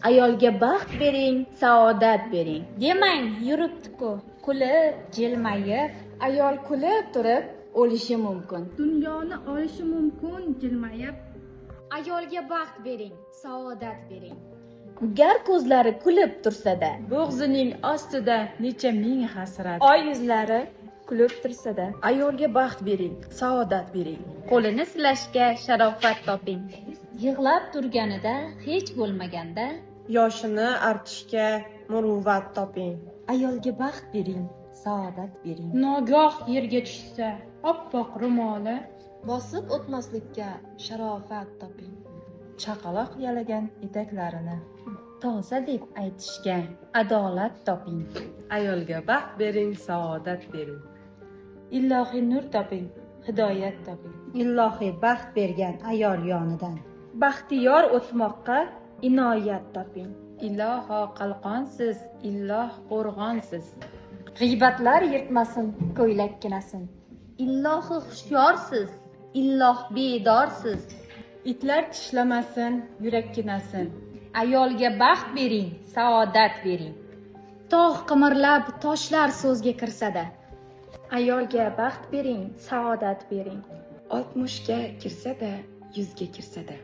Ayolga baxt bering, saodat bering. Demang, yuribdi-ku, kulib, jilmayib. Ayol kulib turib o'lishi mumkin. Dunyoni olishi mumkin jilmayib. Ayolga baxt bering, saodat bering. Gar ko'zlari kulib tursa-da, Bo'g'zining ostida necha ming hasrat. oy yuzlari kulib tursa-da, ayolga baxt bering, saodat bering. Qo'lini silashga sharofat toping. Yig'lab turganida, hech bo'lmaganda Yoshini artishga muruvvat toping. Ayolga baxt bering, saodat bering. Nogoh yerga tushsa oppoq ro'moli, Bosib o'tmaslikka sharofat toping. Chaqaloq yalagan etaklarini. Toza deb aytishga adolat toping. Ayolga baxt bering, saodat bering. Ilohiy nur toping, hidoyat toping. Ilohiy baxt bergan ayol yonidan. Baxtiyor o'tmoqqa inoyat toping. Iloho qalqonsiz, illoh qo'rg'onsiz. G'iybatlar yirtmasin, ko'ylakkinasin. illohi hushyorsiz, illoh bedorsiz. Itlar tishlamasin, yurakkinasin. Ayolga baxt bering, saodat bering. Tog' qimirlab, toshlar so'zga kirsa-da, ayolga baxt bering, saodat bering. 60 ga kirsa-da, 100 ga kirsa-da.